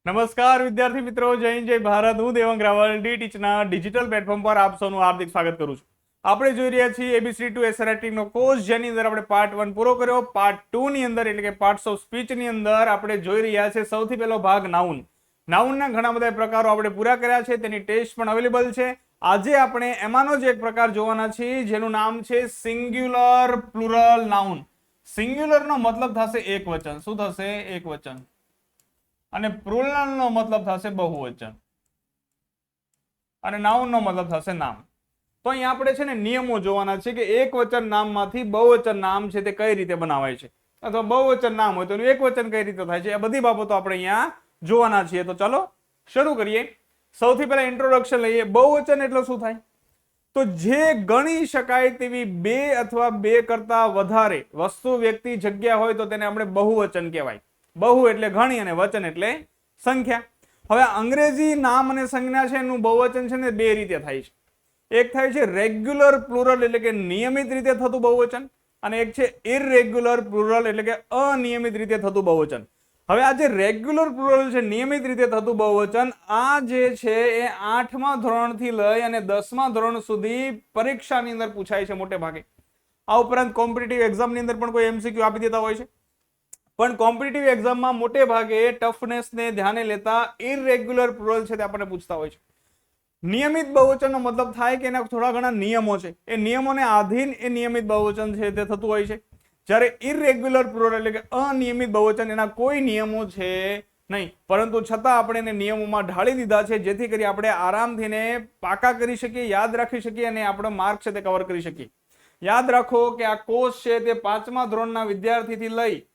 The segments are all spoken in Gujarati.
નમસ્કાર વિદ્યાર્થી મિત્રો, જય હિન્દ, જય ભારત. હું દેવંગ રાવલ ડીટીચના ડિજિટલ પ્લેટફોર્મ પર આપ સૌનું હાર્દિક સ્વાગત કરું છું. આપણે જોઈ રહ્યા છીએ એબીસી ટુ એસઆરટી નો કોર્સ, જેની અંદર આપણે પાર્ટ 1 પૂરો કર્યો. પાર્ટ 2 ની અંદર એટલે કે પાર્ટ્સ ઓફ સ્પીચ ની અંદર આપણે જોઈ રહ્યા છે સૌથી પહેલો ભાગ નાઉન. નાઉનના ઘણા બધા પ્રકારો આપણે પૂરા કર્યા છે, તેની ટેસ્ટ પણ અવેલેબલ છે. આજે આપણે એમાંનો જ એક પ્રકાર જોવાના છીએ, જેનું નામ છે સિંગ્યુલર પ્લુરલ નાઉન. સિંગ્યુલર નો મતલબ થશે એક વચન. શું થશે? એક વચન. અને પ્લુરલ નો મતલબ થશે બહુવચન, અને નાઉન નો મતલબ થશે નામ. તો અહીંયા આપણે છે ને નિયમો જોવાના છે કે એક વચન નામમાંથી બહુવચન નામ છે તે કઈ રીતે બનાવાય છે, અથવા બહુવચન નામ હોય તો એનું એક વચન કઈ રીતે થાય છે. એ બધી બાબતો આપણે અહીંયા જોવાના છીએ. તો ચાલો શરૂ કરીએ. સૌથી પહેલા ઇન્ટ્રોડક્શન લઈએ. બહુવચન એટલે શું થાય? તો જે ગણી શકાય તેવી બે અથવા બે કરતા વધારે વસ્તુ, વ્યક્તિ, જગ્યા હોય તો તેને આપણે બહુવચન કહેવાય. બહુ એટલે ઘણી અને વચન એટલે સંખ્યા. હવે અંગ્રેજી નામ અને સંજ્ઞા છે એનું બહુવચન છે ને બે રીતે થાય છે. એક થાય છે રેગ્યુલર પ્લુરલ એટલે કે નિયમિત રીતે થતું બહુવચન, અને એક છે ઇરરેગ્યુલર પ્લુરલ એટલે કે અનિયમિત રીતે થતું બહુવચન. હવે આ જે રેગ્યુલર પ્લુરલ છે, નિયમિત રીતે થતું બહુવચન, આ જે છે એ 8મા ધોરણથી લઈ અને 10મા ધોરણ સુધી પરીક્ષાની અંદર પૂછાય છે મોટે ભાગે. આ ઉપરાંત કોમ્પિટિટિવ એક્ઝામની અંદર પણ કોઈ એમસીક્યુ આપી દેતા હોય છે. પણ કોમ્પિટિટિવ એક્ઝામમાં મોટે ભાગે ટફનેસને ધ્યાને લેતા ઇરરેગ્યુલર પ્લુરલ છે તે આપણને પૂછતા હોય છે. નિયમિત બહુવચનનો મતલબ થાય કે એના થોડા ઘણા નિયમો છે, એ નિયમોને આધીન એ નિયમિત બહુવચન છે તે થતું હોય છે. જ્યારે ઇરરેગ્યુલર પ્લુરલ એટલે કે અનિયમિત બહુવચન, એના કોઈ નિયમો છે નહીં, પરંતુ છતાં આપણે એને નિયમોમાં ઢાળી દીધા છે, જેથી કરી આપણે આરામથી એને પાકા કરી શકીએ, યાદ રાખી શકીએ અને આપણો માર્ક છે તે કવર કરી શકીએ. યાદ રાખો કે આ કોર્સ છે તે 5મા ધોરણના વિદ્યાર્થીથી લઈ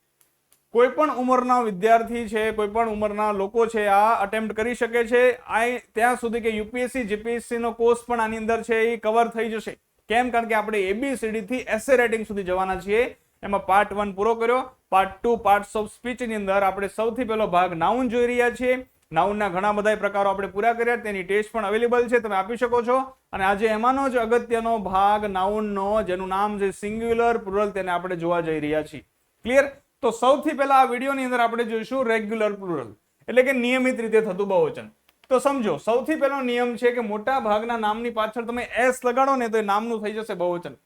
કોઈ પણ ઉંમરના વિદ્યાર્થી છે, કોઈ પણ ઉંમરના લોકો છે આ અટેમ્પ્ટ કરી શકે છે. આ ત્યાં સુધી કે યુપીએસસી જીપીએસસી નો કોર્સ પણ આની અંદર છે એ કવર થઈ જશે. કેમ? કારણ કે આપણે એબીસીડી થી એસે રાઇટિંગ સુધી જવાના છીએ. એમાં પાર્ટ 1 પૂરો કર્યો. પાર્ટ 2 પાર્ટ્સ ઓફ સ્પીચ ની અંદર આપણે સૌથી પહેલો ભાગ નાઉન જોઈ રહ્યા છીએ. નાઉનના ઘણા બધા પ્રકારો આપણે પૂરા કર્યા, તેની ટેસ્ટ પણ અવેલેબલ છે, તમે આપી શકો છો. અને આજે એમાંનો જ અગત્યનો ભાગ નાઉનનો, જેનું નામ છે સિંગ્યુલર પ્લુરલ, તેને આપણે જોવા જઈ રહ્યા છીએ. ક્લિયર? તો સૌથી પહેલા આ વિડીયોની અંદર આપણે જોઈશું રેગ્યુલર પ્લુરલ એટલે કે નિયમિત રીતે થતું બહુવચન. તો સમજો, સૌથી પહેલો નિયમ છે કે મોટા ભાગના નામની પાછળ તમે એસ લગાડો ને તો એ નામનું થઈ જશે બહુવચન.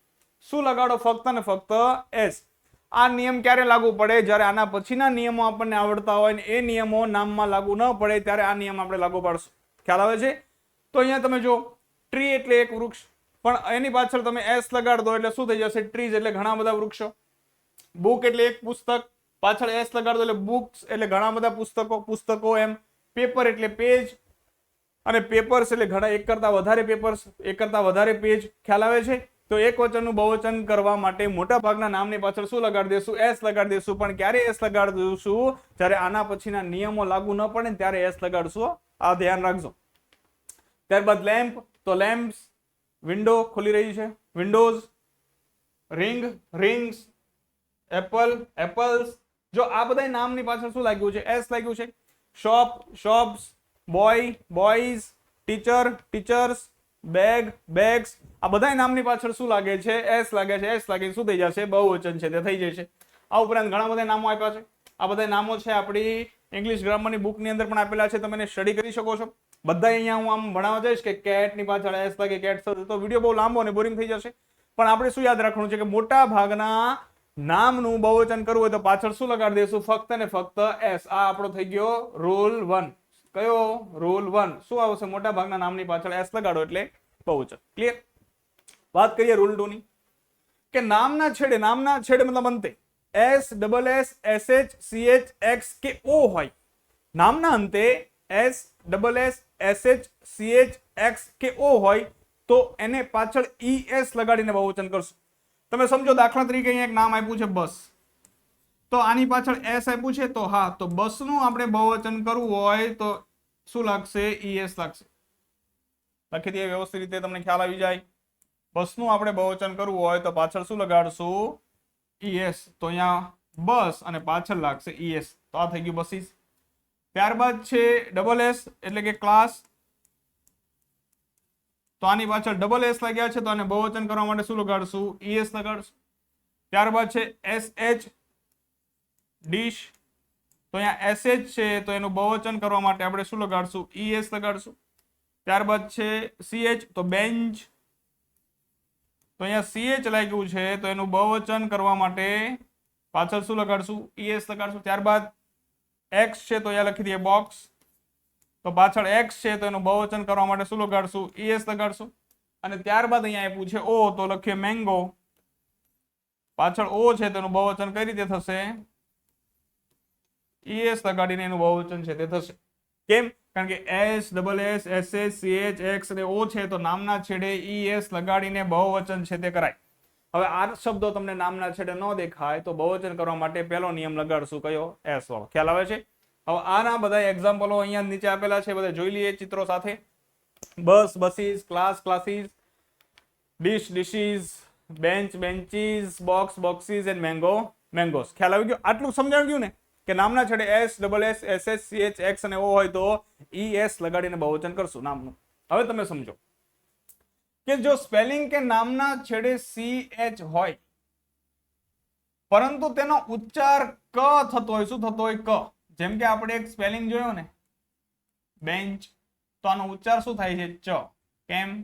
શું લગાડો? ફક્ત ને ફક્ત એસ. આ નિયમ ક્યારે લાગુ પડે? જ્યારે આના પછીના નિયમો આપણને આવડતા હોય ને એ નિયમો નામમાં લાગુ ન પડે ત્યારે આ નિયમ આપણે લાગુ પાડશું. ખ્યાલ આવે છે? તો અહીંયા તમે જો, ટ્રી એટલે એક વૃક્ષ, પણ એની પાછળ તમે એસ લગાડ દો એટલે શું થઈ જશે? ટ્રીઝ એટલે ઘણા બધા વૃક્ષો. બુક એટલે એક પુસ્તક, પાછળ એસ લગાડ દો એટલે બુક્સ એટલે ઘણા બધા પુસ્તકો એમ. પેપર એટલે પેજ, અને પેપર્સ એટલે ઘણા, એક કરતા વધારે પેપર્સ, એક કરતા વધારે પેજ. ખ્યાલ આવે છે? તો એક વચનનું બહુવચન કરવા માટે મોટા ભાગના નામની પાછળ શું લગાડી દેશું? એસ લગાડી દેશું. પણ ક્યારે એસ લગાડી દઈશું? જ્યારે આના પછીના નિયમો લાગુ ન પડે ને ત્યારે એસ લગાડશું. આ ધ્યાન રાખજો. ત્યારબાદ લેમ્પ, તો લેમ્પ્સ. વિન્ડો ખુલી રહી છે, Windows. Ring, rings. Apple, apples. જો આ બધા નામની પાછળ શું લાગ્યું છે? એસ લાગ્યું છે. Shop, shops. Boy, boys. Teacher, teachers. Bag, bags. આ બધા નામની પાછળ શું લાગે છે? એસ લાગે છે. એસ લાગે શું થઈ જશે? બહુવચન છે તે થઈ જશે. આ ઉપરાંત ઘણા બધા નામો આપ્યા છે. આ બધા નામો છે આપણી ઇંગ્લિશ ગ્રામરની બુકની અંદર પણ આપેલા છે, તમે એને સ્ટડી કરી શકો છો. બધા અહીંયા હું આમ ભણાવવા જઈશ કે કેટની પાછળ એસ લાગે, કેટ, તો વિડીયો બહુ લાંબો અને બોરિંગ થઈ જશે. પણ આપણે શું યાદ રાખવાનું છે કે મોટા ભાગના નામનું બહુવચન કરવું હોય તો પાછળ શું લગાડી દઈશું? ફક્ત ને ફક્ત એસ. આ આપણો થઈ ગયો રૂલ 1. કયો? રૂલ 1. શું આવશે? મોટા ભાગના નામની પાછળ એસ લગાડો એટલે બહુવચન. ક્લિયર? વાત કરીએ રૂલ 2 ની, કે નામના છેડે મતલબ અંતે S, double S, SH, CH, x કે ઓ હોય. નામના અંતે S, double S, SH, CH, x કે ઓ હોય તો એને પાછળ ઈએસ લગાડીને બહુવચન કરશું. તમે સમજો, દાખલા તરીકે અહીંયા એક નામ આપ્યું છે બસ, તો આની પાછળ એસ આપ્યું છે, તો હા, તો બસનું આપણે બહુવચન કરવું હોય તો શું લાગશે? ઈએસ લાગશે. લખી દઈએ વ્યવસ્થિત રીતે, તમને ખ્યાલ આવી જાય. બસનું આપણે બહુવચન કરવું હોય તો પાછળ શું લગાડશું? ઈએસ. તો અહીંયા બસ અને પાછળ લાગશે ઈએસ. તો આ થઈ ગયું બસીસ. ત્યારબાદ છે ડબલ એસ એટલે કે ક્લાસ, તો આની પાછળ ડબલ એસ લાગ્યા છે, તો આને બહુવચન કરવા માટે શું લગાડશું? ઈએસ લગાડશું. ત્યારબાદ છે એસ એચ, ડીશ. તો અહીંયા SH છે તો એનું બહુવચન કરવા માટે આપણે શું લગાડશું? ES લગાડશું. ત્યારબાદ છે CH તો બેન્ચ, તો અહીંયા CH લાગ્યું છે તો એનું બહુવચન કરવા માટે પાછળ શું લગાડશું? ES લગાડશું. ત્યારબાદ X છે તો અહીંયા લખી દઈએ બોક્સ, તો પાછળ X છે તો એનું બહુવચન કરવા માટે શું લગાડશું? ES લગાડશું. અને ત્યારબાદ અહીંયા આપ્યું છે O તો લખીએ મેંગો, પાછળ O છે તો એનું બહુવચન કઈ રીતે થશે? ES લગાડીને એનું બહુવચન છે તે થશે. કેમ? કારણ કે S, SS, SH, CH, X અને O છે તો નામના છેડે ES લગાડીને બહુવચન છે તે કરાય. હવે આ શબ્દો તમને નામના છેડે ન દેખાય તો બહુવચન કરવા માટે પહેલો નિયમ લગાડશું, કયો? S વાળો. ખ્યાલ આવે છે? હવે આના બધા એક્ઝામ્પલો અહીંયા નીચે આપેલા છે, બધા જોઈ લઈએ ચિત્રો સાથે. Bus, buses, class, classes, dish, dishes, bench, benches, box, boxes and mango, mangoes. ખ્યાલ આવી ગયો? આટલું સમજાવી ગયું ને કે નામના છેડે S, SS, CH, X અને O હોય તો ES લગાડીને બહુવચન કરશું નામનું. હવે તમે સમજો કે જો સ્પેલિંગ કે નામના છેડે CH હોય પરંતુ તેનો ઉચ્ચાર ક થતો હોય, શું થતો હોય? ક. જેમ કે આપણે એક સ્પેલિંગ જોયો ને બેન્ચ, તો આનો ઉચ્ચાર શું થાય છે? ચ. કેમ?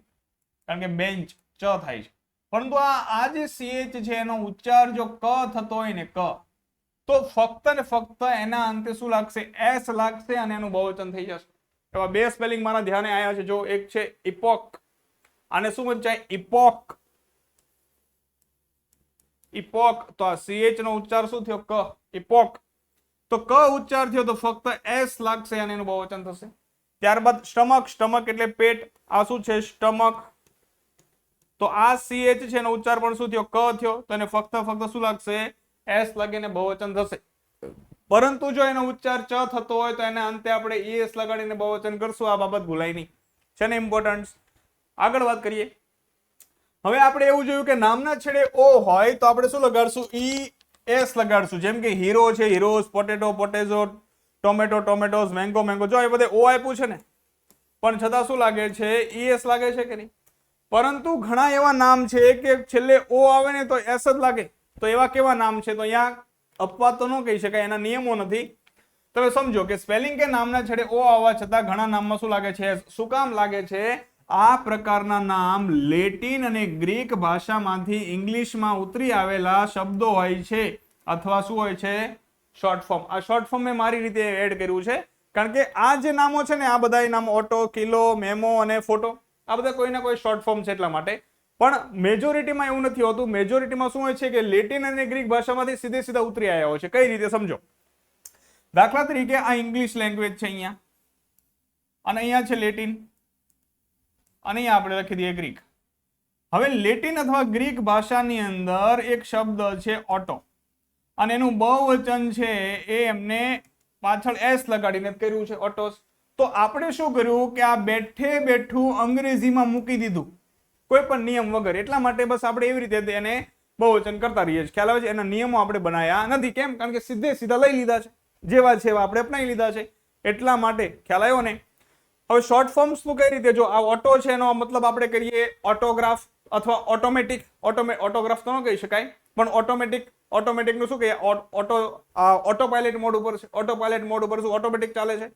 કારણ કે બેન્ચ ચ થાય છે. પરંતુ આ જે CH છે એનો ઉચ્ચાર જો ક થતો હોય ને ક, તો ફક્ત ને ફક્ત એના અંતે શું લાગશે? S લાગશે અને એનું બહુવચન થઈ જશે. એવા બે સ્પેલિંગ મારા ધ્યાને આવ્યા છે. જો એક છે ઇપોક, આને શું વંચાય? ઇપોક. ઇપોક, તો આ CH નો ઉચ્ચાર શું થયો? ક. ઇપોક. તો ક ઉચ્ચાર થયો તો ફક્ત S લાગશે અને એનું બહુવચન થશે. ત્યારબાદ સ્ટમક, સ્ટમક એટલે પેટ, આ શું છે? સ્ટમક. તો આ CH છે એનો ઉચ્ચાર પણ શું થયો? ક થયો, તો એને ફક્ત શું લાગશે? S લાગીને બહુવચન થશે. પરંતુ જો એનો ઉચ્ચાર ચ થતો હોય તો એને અંતે આપણે ES લગાડીને બહુવચન કરશું. આ બાબત ભૂલાય નહીં, છે ને ઇમ્પોર્ટન્ટ. આગળ વાત કરીએ. હવે આપણે એવું જોયું કે નામના છેડે O હોય તો આપણે શું લગાડશું? ES લગાડશું. જેમ કે હીરો છે heroes, potato potatoes, tomato tomatoes, mango mango. જો એ બધે O આપ્યું છે ને, પણ છતાં શું લાગે છે? ES લાગે છે કે નહીં? પરંતુ ઘણા એવા નામ છે કે છેલ્લે O આવે ને તો S જ લાગે. તો એવા કેવા નામ છે? તો અહીંયા અપવાદ તો ન કહી શકાય, એના નિયમો નથી. તમે સમજો કે સ્પેલિંગ કે નામના છેડે O આવવા છતાં ઘણા નામમાં શું લાગે છે? શું કામ લાગે છે? આ પ્રકારના નામ લેટિન અને ગ્રીક ભાષામાંથી ઇંગ્લિશમાં ઉતરી આવેલા શબ્દો હોય છે, અથવા શું હોય છે? Short form. આ શોર્ટ ફોર્મ મેં મારી રીતે એડ કર્યું છે, કારણ કે આ જે નામો છે ને, આ બધા નામો ઓટો, કિલો, મેમો અને ફોટો, આ બધા કોઈના કોઈ શોર્ટ ફોર્મ છે એટલા માટે. પણ મેજોરિટીમાં એવું નથી હોતું. મેજોરિટીમાં શું હોય છે કે લેટિન અને ગ્રીક ભાષામાંથી સીધે સીધા ઉતરી આવ્યા હોય છે. કઈ રીતે સમજો? દાખલા તરીકે આ ઇંગ્લિશ લેંગ્વેજ છે અહીંયા, અને અહીંયા છે લેટિન, અને અહીંયા આપણે લખી દઈએ ગ્રીક. હવે લેટિન અથવા ગ્રીક ભાષાની અંદર એક શબ્દ છે ઓટો, અને એનું બહુવચન છે એ એમને પાછળ S લગાડીને કર્યું છે, ઓટોસ. તો આપણે શું કર્યું કે આ બેઠે બેઠું અંગ્રેજીમાં મૂકી દીધું, કોઈ પણ નિયમ વગર. એટલા માટે બસ આપણે એવી રીતે એને બહુવચન કરતા રહીએ છીએ. ખ્યાલ આવે છે? એના નિયમો આપણે બનાવ્યા નથી. કેમ? કારણ કે સીધે સીધા લઈ લીધા છે, જેવા છે એવા આપણે અપનાવી લીધા છે, એટલા માટે. ખ્યાલ આવ્યો ને? હવે શોર્ટ ફોર્મ્સ નું કઈ રીતે? જો આ ઓટો છે એનો મતલબ આપણે કરીએ ઓટોગ્રાફ અથવા ઓટોમેટિક. ઓટોગ્રાફ તો ન કહી શકાય, પણ ઓટોમેટિક. ઓટોમેટિક નું શું કહીએ? ઓટો પાયલટ મોડ ઉપર છે. ઓટો પાયલટ મોડ ઉપર શું ઓટોમેટિક ચાલે છે.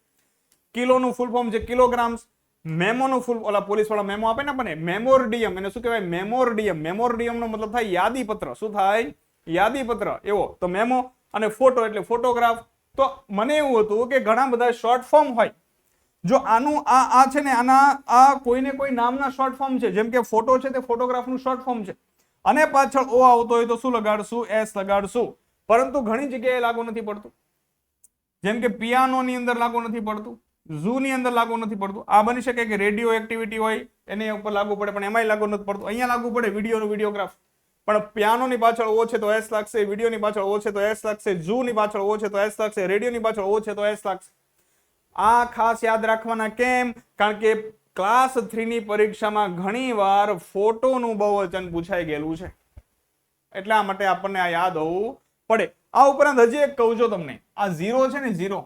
કિલો નું ફૂલ ફોર્મ છે કિલોગ્રામ્સ. મેમો નું ફૂલ, ઓલા પોલીસ વાળા મેમો આપે ને આપણને, મેમોરડિયમ, એને શું કહેવાય? મેમોરડિયમ. મેમોરડિયમ નો મતલબ થાય યાદીપત્ર. શું થાય? યાદીપત્ર. એવો તો મેમો. અને ફોટો એટલે ફોટોગ્રાફ. તો મને એવું હતું કે ઘણા બધા શોર્ટ ફોર્મ હોય. જો આનું આ છે ને, આના આ કોઈને કોઈ નામના શોર્ટ ફોર્મ છે. જેમ કે ફોટો છે તે ફોટોગ્રાફ નું શોર્ટ ફોર્મ છે, અને પાછળ O આવતો હોય તો શું લગાડશું? S લગાડશું. પરંતુ ઘણી જગ્યાએ લાગુ નથી પડતું. જેમ કે પિયાનો ની અંદર લાગુ નથી પડતું, ઝૂ ની અંદર લાગુ નથી પડતું. આ બની શકે કે રેડિયો એક્ટિવિટી હોય એની ઉપર લાગુ પડે, પણ એમાંય લાગુ નથી પડતું. અહીંયા લાગુ પડે વિડીયોનું વિડીયોગ્રાફ, પણ પિયાનો ની પાછળ O છે તો S લાગશે, વિડીયો ની પાછળ O છે તો S લાગશે, ઝૂ ની પાછળ O છે તો S લાગશે, રેડિયો ની પાછળ O છે તો S લાગશે. આ ખાસ યાદ રાખવાના. કેમ? કારણ કે ક્લાસ 3 ની પરીક્ષામાં ઘણી વાર ફોટોનું બહુવચન પૂછાઈ ગયેલું છે, એટલા માટે આપણને આ યાદ હોવું પડે. આ ઉપરાંત હજી એક કહું છું તમને, આ 0 છે ને 0,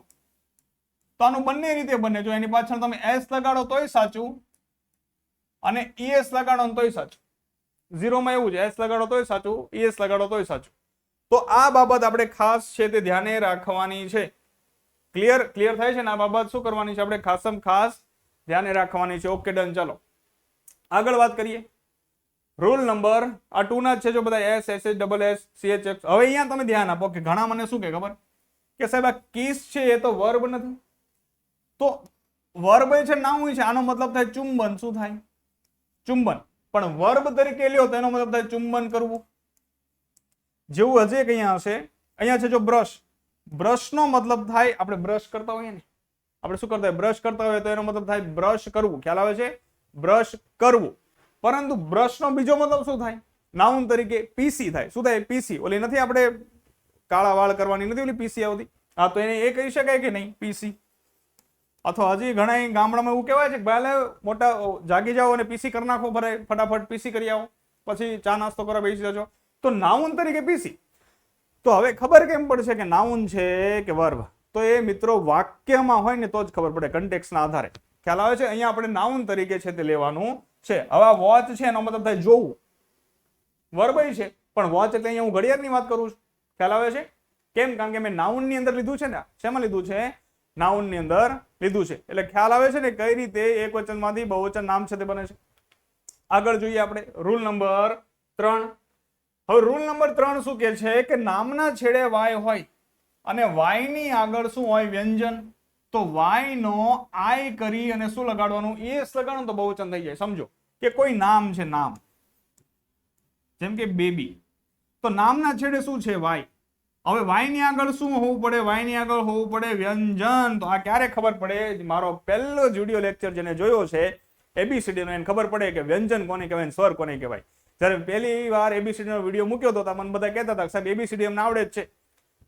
તો આનું બંને રીતે બને. જો એની પાછળ તમે S લગાડો તોય સાચું, અને ES લગાડો તોય સાચું. 0 માં એવું છે, S લગાડો તોય સાચું, ES લગાડો તોય સાચું. તો આ બાબત આપણે ખાસ છે તે ધ્યાને રાખવાની છે. ક્લિયર થાય છે ને? આ બાબત શું કરવાની છે આપણે ખાસમ ખાસ ધ્યાને રાખવાની છે. Okay done. ચાલો આગળ વાત કરીએ. રૂલ નંબર આ 2 ના જ છે જો બધા S S double S CH. હવે અહીંયા તમે ધ્યાન આપો કે ઘણા મને શું કે ખબર કે સાહેબ આ કિસ છે એ તો વર્બ નથી, તો વર્બ છે નાઉન છે, આનો મતલબ થાય ચુંબન. શું થાય? ચુંબન. પણ વર્બ તરીકે લ્યો તો એનો મતલબ થાય ચુંબન કરવું. જેવું હજી એક અહીંયા હશે, અહીંયા છે જો બ્રશ. બ્રશનો મતલબ થાય આપણે બ્રશ કરતા હોઈએ ને, આપણે શું કરતા હોય બ્રશ કરતા હોય તો એનો મતલબ થાય બ્રશ કરવું. ખ્યાલ આવે છે? બ્રશ કરવું. પરંતુ બ્રશનો બીજો મતલબ શું થાય? નાઉન તરીકે પીસી થાય. શું થાય? પીસી. ઓલી નથી આપણે કાળા વાળ કરવાની નથી ઓલી પીસી આવતી, હા તો એને એ કહી શકાય કે નહીં? પીસી. અથવા હજી ઘણા ગામડામાં એવું કહેવાય છે કે ભાઈ મોટા જાગી જાઓ અને પીસી કરી નાખો, ભરે ફટાફટ પીસી કરી આવો, પછી ચા નાસ્તો કરવા બેસી જજો. તો નાઉન તરીકે પીસી. તો હવે ખબર કેમ પડશે કે નાઉન છે કે વર્બ? તો એ મિત્રો વાક્યમાં હોય ને તો જ ખબર પડે, કન્ટેક્સના આધારે. ખ્યાલ આવે છે? અહીંયા આપણે નાઉન તરીકે છે તે લેવાનું છે. હવે આ વોચ છે એનો મતલબ થાય જોવું, વર્બ છે, પણ વોચ એટલે અહીંયા હું ઘડિયાળની વાત કરું છું. ખ્યાલ આવે છે? કેમ? કારણ કે મેં નાઉનની અંદર લીધું છે ને. શેમાં લીધું છે? નાઉનની અંદર લીધું છે. એટલે ખ્યાલ આવે છે ને કઈ રીતે એક વચનમાંથી બહુવચન નામ છે તે બને છે. આગળ જોઈએ આપણે રૂલ નંબર 3. હવે રૂલ નંબર 3 શું કે છે કે નામના છેડે વાય હોય અને વાય ની આગળ શું હોય? વ્યંજન. તો વાય નો આઈ કરી અને શું લગાડવાનું? એસ લગાડવાનું તો બહુવચન થઈ જાય. સમજો કે કોઈ નામ છે, નામ જેમ કે બેબી, તો નામના છેડે શું છે? વાય. હવે વાય ની આગળ શું હોવું પડે? વાય ની આગળ હોવું પડે વ્યંજન. તો આ ક્યારે ખબર પડે? મારો પહેલો જ વિડીયો લેક્ચર જેને જોયો છે ABCD નો એને ખબર પડે કે વ્યંજન કોને કહેવાય, સ્વર કોને કહેવાય. જ્યારે પહેલી વાર ABCD નો વિડીયો મૂક્યો તો મને બધા કહેતા હતા સાહેબ ABCD અમને આવડે જ છે.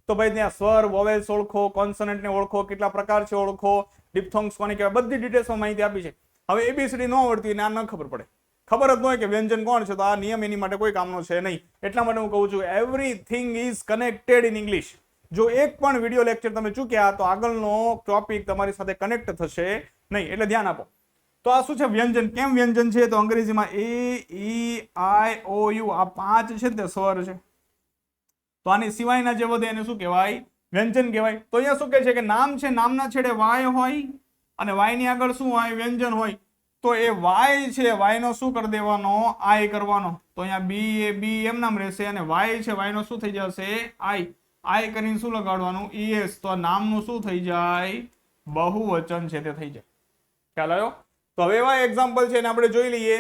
તો ભાઈ ત્યાં સ્વર, વોવેલ્સ ઓળખો, કોન્સનન્ટ ને ઓળખો, કેટલા પ્રકાર છે ઓળખો, ડિપ્થોંગ્સ કોને કહેવાય, બધી ડિટેલ્સમાં માહિતી આપી છે. હવે ABCD ન આવડતી અને આ ન ખબર પડે, ખબર જ ન હોય કે વ્યંજન કોણ છે, તો આ નિયમ એની માટે કોઈ કામનો છે નહીં. એટલા માટે હું કહું છું everything is connected in English. જો એક પણ વિડીયો લેક્ચર તમે ચૂક્યા તો આગળનો ટોપિક તમારી સાથે કનેક્ટ થશે નહીં. એટલે ધ્યાન આપો. તો આ શું છે? વ્યંજન. કેમ વ્યંજન છે? તો અંગ્રેજીમાં A, E, I, O, U આ 5 છે તે સ્વર છે. તો આની સિવાયના જે વધે એને શું કહેવાય? વ્યંજન કહેવાય. તો અહીંયા શું કહે છે કે નામ છે, નામના છેડે વાય હોય અને વાય ની આગળ શું હોય? વ્યંજન હોય. તો એ વાય છે, વાય નો શું કરી દેવાનો? આઈ કરવાનો. તો અહીંયા બી એ બી એમ નામ રહેશે અને વાય છે, વાય નો શું થઈ જશે? આઈ. આઈ કરીને શું લગાડવાનું? ES. તો નામનું શું થઈ જાય? બહુવચન છે તે થઈ જાય. ખ્યાલ આવ્યો? તો હવે એવા એક્ઝામ્પલ છે ને આપણે જોઈ લઈએ.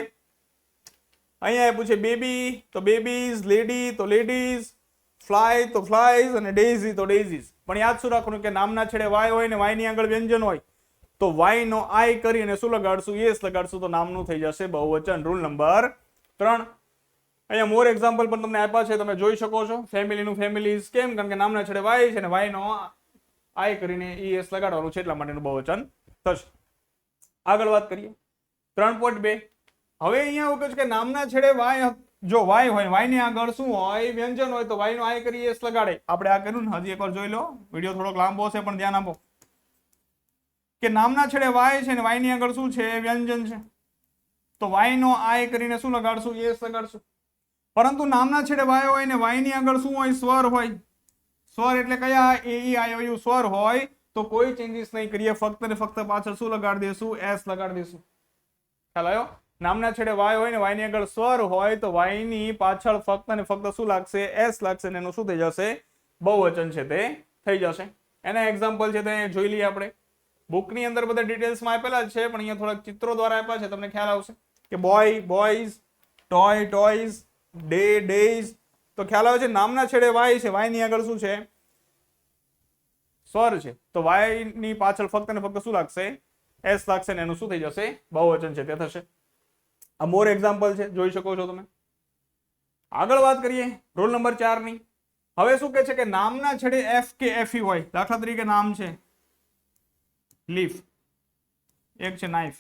અહીંયા પૂછે બેબી, તો બેબીઝ, લેડી તો લેડીઝ, ફ્લાય તો ફ્લાઈઝ અને ડેઝી તો ડેઝીઝ. પણ યાદ શું રાખવાનું કે નામના છેડે વાય હોય ને વાય ની આગળ વ્યંજન હોય તો વાય નો આઈ કરીને શું લગાડશું? એસ લગાડશું તો નામનું થઈ જશે બહુવચન. Rule number 3. અહીંયા મોર એક્ઝામ્પલ પણ તમને આપ્યા છે, તમે જોઈ શકો છો. ફેમિલીનું ફેમિલીઝ. કેમ? કારણ કે નામના છેડે વાય છે ને વાય નો આઈ કરીને ES લગાડવાનું છે એટલા માટેનું બહુવચન થશે. આગળ વાત કરીએ 3.2. હવે અહીંયા એવું કહે છે કે નામના છેડે વાય, જો વાય હોય, વાય ની આગળ શું હોય? વ્યંજન હોય, તો વાય નો આઈ કરી એસ લગાડે. આપણે આ કર્યું ને, હજી એકવાર જોઈ લો. વિડીયો થોડોક લાંબો છે પણ ધ્યાન આપો કે નામના છેડે વાય છે ને વાય ની આગળ શું છે? વ્યંજન છે. તો વાય નો આઈ કરીને શું લગાડશું? એસ લગાડશું. પરંતુ નામના છેડે વાય હોય ને વાય ની આગળ શું હોય? સ્વર હોય. સ્વર એટલે કયા? A, E, I, O, U સ્વર હોય તો કોઈ ચેન્જીસ નહીં કરીએ, ફક્ત ને ફક્ત પાછળ શું લગાડી દેશું? એસ લગાડી દેશું. ખ્યાલ આવ્યો? નામના છેડે વાય હોય ને વાય ની આગળ સ્વર હોય તો વાય ની પાછળ ફક્ત ને ફક્ત શું લાગશે? એસ લાગશે ને એનું શું થઈ જશે? બહુવચન છે તે થઈ જશે. એના એક્ઝામ્પલ છે તે જોઈ લઈએ આપણે. બુકની અંદર બધા ડિટેલ્સમાં આપેલા જ છે પણ અહીંયા થોડાક ચિત્રો દ્વારા આપ્યા છે, તમને ખ્યાલ આવશે કે boy boys, toy toys, day days. તો ખ્યાલ આવે છે નામના છેડે વાય છે, વાય ની આગળ શું છે? સ્વર છે. તો વાય ની પાછળ ફક્ત ને ફક્ત શું લાગશે? એસ લાગશે ને એનું શું થઈ જશે? બહુવચન છે તે થશે. આ મોર એક્ઝામ્પલ છે, જોઈ શકો છો તમે. આગળ વાત કરીએ રૂલ નંબર 4 ની. હવે શું કહે છે કે નામના છેડે એફ કે એફઈ હોય. દાખલા તરીકે નામ છે લીફ, એક છે નાઇફ.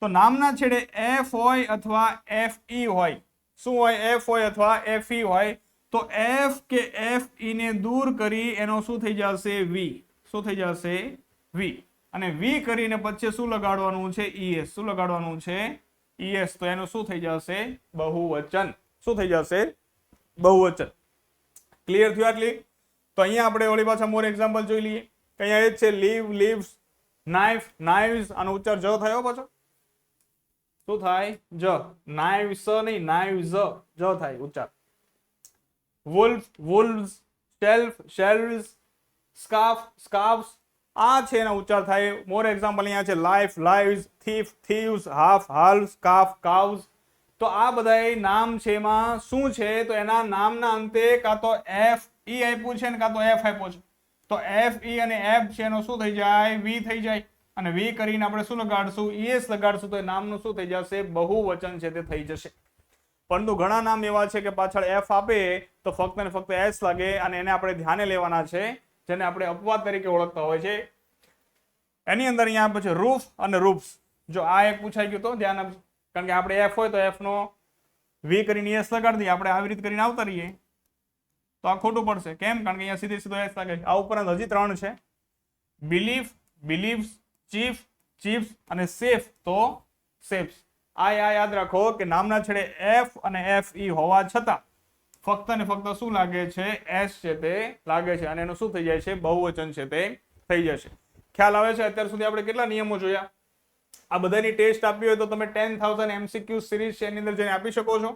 તો નામના છેડે એફ હોય અથવા FE હોય. શું હોય? એફ હોય અથવા FE હોય તો એફ કે FE ને દૂર કરી એનો શું થઈ જશે? વી. શું થઈ જશે? વી. અને વી કરીને પછી શું લગાડવાનું છે? ES. શું લગાડવાનું છે? ES. તો એનું શું થઈ જશે? બહુવચન. શું થઈ જશે? બહુવચન. ક્લિયર થયું આટલી? તો અહીંયા આપણે ઓલી પાછા મોર એક્ઝામ્પલ જોઈ લઈએ કે અહીંયા એ જ છે લીવ, લીવ્સ, નાઇફ, નાઇવ્સ. આનો ઉચ્ચાર જ થયો પાછો. શું થાય? જ. નાઇવ્સ નહીં, નાઇવ્સ જ થાય ઉચ્ચાર. Wolf, wolves, shelf, shelves, scarf, scarfs. આ છે એના ઉચ્ચાર થાય. મોર એક્ઝામ્પલ અહીંયા છે life, lives, thief, thieves, half, half, scarf, calves. તો આ બધા નામ છે. એમાં શું છે તો એના નામના અંતે કાં તો એફ ઈ આપ્યું છે ને કાં તો એફ આપ્યો છે. તો એફ ઈ અને એફ છે એનો શું થઈ જાય? વી થઈ જાય. અને વી કરીને આપણે શું લગાડશું? ઈએસ લગાડશું. તો એ નામનું શું થઈ જશે? બહુવચન છે તે થઈ જશે. પરંતુ ઘણા નામ એવા છે કે પાછળ એફ આપે તો ફક્ત ને ફક્ત એસ લાગે અને એને આપણે ધ્યાને લેવાના છે, જેને આપણે અપવાદ તરીકે ઓળખતા હોય છે. એની અંદર અહીંયા પછી રૂફ અને રૂફ્સ. જો આ એક પૂછાઈ ગયું તો ધ્યાન આપજો, કારણ કે આપણે એફ હોય તો એફ નો વી કરીને એસ લગાડી દઈએ. આપણે આવી રીતે કરીને આવતા રહીએ તો આ ખોટું પડશે. કેમ? કારણ કે અહીંયા સીધે સીધો એસ લાગે. આ ઉપરાંત હજી 3 છે: બિલીફ, બિલીવ્સ, ચીફ, ચીફ્સ અને સેફ તો સેફ્સ. આ યાદ રાખો કે નામના છેડે એફ અને એફ ઈ હોવા છતાં ફક્ત ને ફક્ત શું લાગે છે? એસ છે તે લાગે છે અને એનું શું થઈ જાય છે? બહુવચન છે તે થઈ જશે. ખ્યાલ આવે છે? અત્યાર સુધી આપણે કેટલા નિયમો જોયા? આ બધાની ટેસ્ટ આપી હોય તો તમે 10,000 MCQ સિરીઝ છે એની અંદર જઈને આપી શકો છો.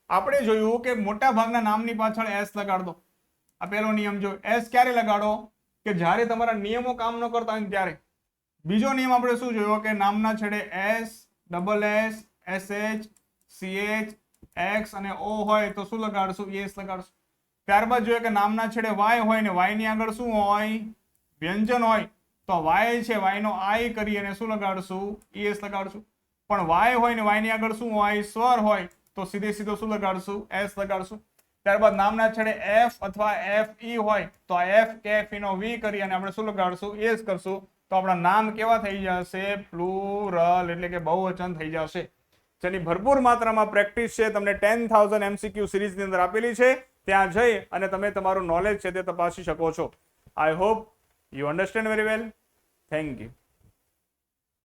આપણે જોયું કે મોટા ભાગના નામની પાછળ એસ લગાડ દો. આ પહેલો નિયમ જો. એસ ક્યારે લગાડો? કે જ્યારે તમારા નિયમો કામ ન કરતા હોય ત્યારે. બીજો નિયમ આપણે શું જોયો કે નામના છેડે S, double S, SH, CH, X અને O હોય તો શું લગાડશું? ES લગાડશું. ત્યારબાદ જોઈએ કે નામના છેડે Y હોય ને Y ની આગળ શું હોય? વ્યંજન હોય. તો Y છે, Y નો I કરી અને શું લગાડશું? ES લગાડશું. પણ Y હોય ને Y ની આગળ શું હોય? સ્વર હોય તો સીધે સીધો શું લગાડશું? S લગાડશું. ત્યારબાદ નામના છેડે F અથવા FE હોય તો આ F કે FE નો V કરી અને આપણે શું લગાડશું? ES કરશું. તો આપણા નામ કેવા થઈ જશે? પ્લુરલ, એટલે કે બહુવચન થઈ જશે. જેની ભરપૂર માત્રામાં પ્રેક્ટિસ છે, તમને 10,000 MCQ સિરીઝની અંદર આપેલી છે. ત્યાં જઈ અને તમે તમારું નોલેજ છે તે તપાસી શકો છો. I hope you understand very well. Thank you.